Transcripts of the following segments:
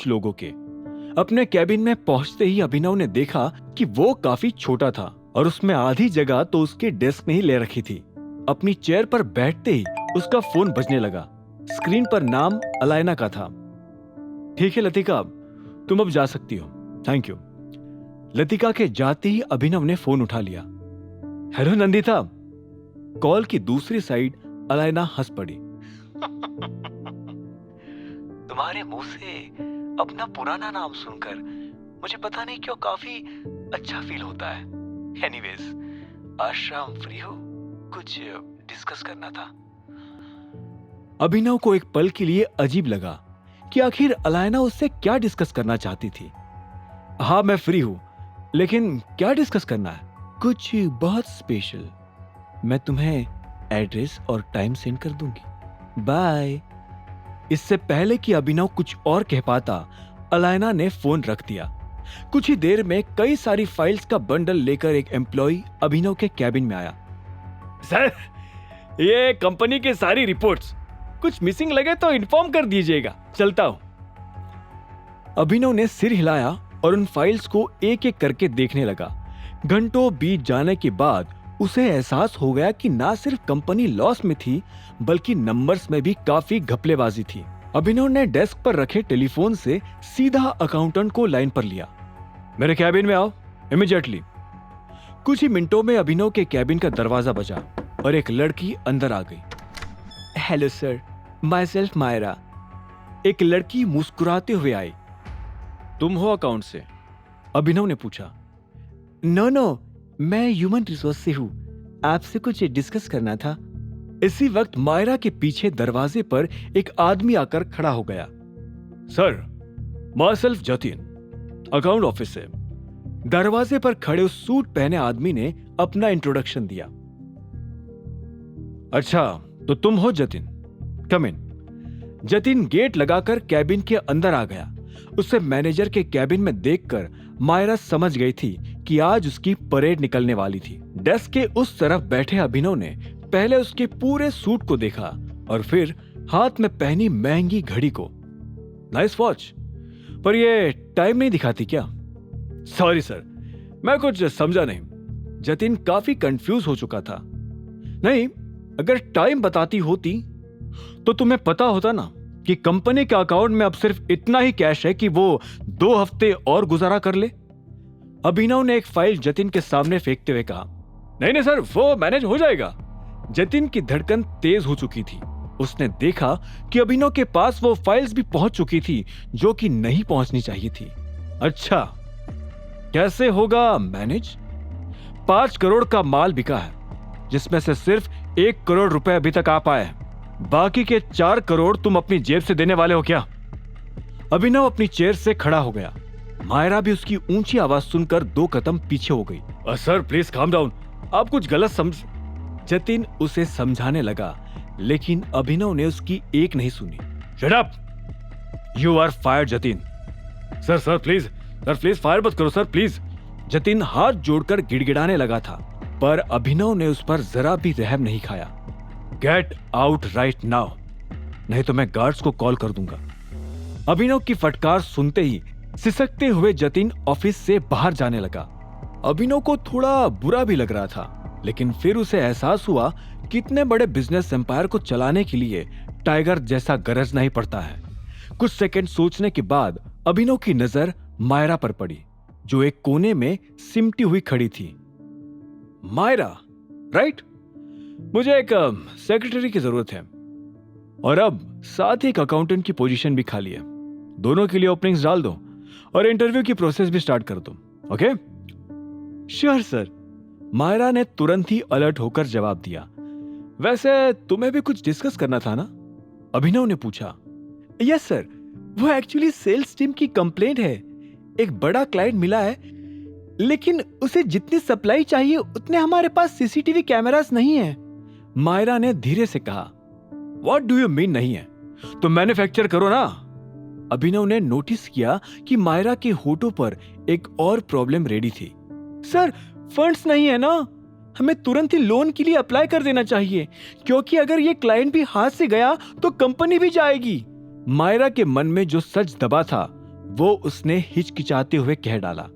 लोगों के। अपने कैबिन में पहुंचते ही अभिनव ने देखा कि वो काफी छोटा था और उसमें आधी जगह तो उसके डेस्क ने ही ले रखी थी। अपनी चेयर पर बैठते ही उसका फोन बजने लगा। स्क्रीन पर नाम अलायना का था। ठीक है लतिका, तुम अब जा सकती हो, थैंक यू। लतिका के जाते ही अभिनव ने फोन उठा लिया। हेलो नंदिता। कॉल की दूसरी साइड अलायना हंस पड़ी। तुम्हारे मुंह से अपना पुराना नाम सुनकर मुझे पता नहीं क्यों काफी अच्छा फील होता है। एनीवेज, आज शाम फ्री हो? कुछ डिस्कस करना था। अभिनव को एक पल के लिए अजीब लगा कि आखिर अलायना उससे क्या डिस्कस करना चाहती थी। हाँ मैं फ्री हूं, लेकिन क्या डिस्कस करना है? कुछ बहुत स्पेशल। मैं तुम्हें एड्रेस और टाइम सेंड कर दूंगी, बाय। इससे पहले कि अभिनव कुछ और कह पाता, अलायना ने फोन रख दिया। कुछ ही देर में कई सारी फाइल्स का बंडल लेकर एक एम्प्लॉय अभिनव के कैबिन में आया। सर, ये कंपनी की सारी रिपोर्ट्स, कुछ मिसिंग लगे तो इन्फॉर्म कर दीजिएगा, चलता हूं। अभिनव ने सिर हिलाया और उन फाइल्स को एक एक करके देखने लगा। घंटों बीत जाने के बाद उसे एहसास हो गया कि ना सिर्फ कंपनी लॉस में थी, बल्कि नंबर्स में भी काफी घपलेबाजी थी। अभिनव ने डेस्क पर रखे टेलीफोन से सीधा अकाउंटेंट को लाइन पर लिया। मेरे कैबिन में आओ, इमीडिएटली। कुछ ही मिनटों में अभिनव के कैबिन का दरवाजा बजा और एक लड़की अंदर आ गई। Hello sir, myself Myra. एक लड़की मुस्कुराते हुए आई। तुम हो अकाउंट से? अभिनव ने पूछा। नो, मैं ह्यूमन रिसोर्स से हूं, आपसे कुछ डिस्कस करना था। इसी वक्त मायरा के पीछे दरवाजे पर एक आदमी आकर खड़ा हो गया। Sir, my self Jatin, account office से। दरवाजे पर खड़े उस सूट पहने आदमी ने अपना इंट्रोडक्शन दिया। अच्छा, तो तुम हो जतिन, कम इन। जतिन गेट लगाकर कैबिन के अंदर आ गया। उसे मैनेजर के कैबिन में देखकर मायरा समझ गई थी कि आज उसकी परेड निकलने वाली थी। डेस्क के उस तरफ बैठे अभिनव ने पहले उसके पूरे सूट को देखा और फिर हाथ में पहनी महंगी घड़ी को। नाइस वॉच, पर ये टाइम नहीं दिखाती क्या? सॉरी सर, मैं कुछ समझा नहीं। जतिन काफी कंफ्यूज हो चुका था। नहीं, अगर टाइम बताती होती तो तुम्हें पता होता ना कि कंपनी के अकाउंट में अब सिर्फ इतना ही कैश है कि वो 2 हफ्ते और गुजारा कर ले। अभिनव ने एक फाइल जतिन के सामने फेंकते हुए कहा। नहीं सर, वो मैनेज हो जाएगा। जतिन की धड़कन तेज हो चुकी थी। उसने देखा कि अभिनव के पास वो फाइल्स भी पहुंच चुकी थी जो कि नहीं पहुंचनी चाहिए थी। अच्छा, कैसे होगा मैनेज? 5 करोड़ का माल बिका है, जिसमें से सिर्फ 1 करोड़ रुपए अभी तक आ पाए। बाकी के 4 करोड़ तुम अपनी जेब से देने वाले हो क्या? अभिनव अपनी चेयर से खड़ा हो गया। मायरा भी उसकी ऊंची आवाज सुनकर 2 कदम पीछे हो गई। सर प्लीज काम डाउन, आप कुछ गलत समझ। जतिन उसे समझाने लगा, लेकिन अभिनव ने उसकी एक नहीं सुनी। Shut up, you are fired Jatin. Sir please fire मत करो सर, प्लीज। जतिन हाथ जोड़कर गिड़गिड़ाने लगा था, पर अभिनव ने उस पर जरा भी रहम नहीं खाया। गेट आउट राइट नाउ, नहीं तो मैं गार्ड्स को कॉल कर दूंगा। अभिनव की फटकार सुनते ही सिसकते हुए जतिन ऑफिस से बाहर जाने लगा। अभिनव को थोड़ा बुरा भी लग रहा था, लेकिन फिर उसे एहसास हुआ कि इतने बड़े बिजनेस एम्पायर को चलाने के लिए टाइगर जैसा गरजना ही पड़ता है। कुछ सेकंड सोचने के बाद अभिनव की नजर मायरा पर पड़ी, जो एक कोने में सिमटी हुई खड़ी थी। मायरा, राइट? मुझे एक सेक्रेटरी की जरूरत है, और अब साथ ही एक अकाउंटेंट की पोजीशन भी खाली है। दोनों के लिए ओपनिंग्स डाल दो और इंटरव्यू की प्रोसेस भी स्टार्ट कर दो। ओके? Sure sir. मायरा ने तुरंत ही अलर्ट होकर जवाब दिया। वैसे तुम्हें भी कुछ डिस्कस करना था ना? अभिनव ने पूछा। यस सर, वो एक्चुअली सेल्स टीम की कंप्लेंट है। एक बड़ा क्लाइंट मिला है, लेकिन उसे जितनी सप्लाई चाहिए उतने हमारे पास सीसीटीवी कैमरास नहीं है। मायरा ने धीरे से कहा। व्हाट डू यू मीन नहीं है? तो मैन्युफैक्चर करो ना। अभिनव ने नोटिस किया कि मायरा के होठों पर एक और प्रॉब्लम रेडी थी। सर, फंड्स नहीं है ना, हमें तुरंत ही लोन के लिए अप्लाई कर देना चाहिए, क्योंकि अगर ये क्लाइंट भी हाथ से गया तो कंपनी भी जाएगी। मायरा के मन में जो सच दबा था वो उसने हिचकिचाते हुए कह डाला।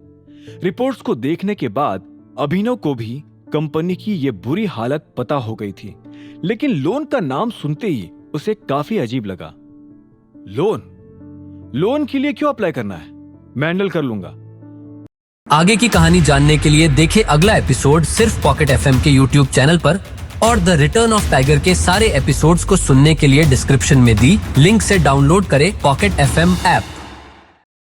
रिपोर्ट्स को देखने के बाद अभिनव को भी कंपनी की ये बुरी हालत पता हो गई थी, लेकिन लोन का नाम सुनते ही उसे काफी अजीब लगा। लोन के लिए क्यों अप्लाई करना है? मैं हैंडल कर लूंगा। आगे की कहानी जानने के लिए देखें अगला एपिसोड सिर्फ पॉकेट एफएम के यूट्यूब चैनल पर, और द रिटर्न ऑफ टाइगर के सारे एपिसोड्स को सुनने के लिए डिस्क्रिप्शन में दी लिंक से डाउनलोड करें पॉकेट एफएम ऐप।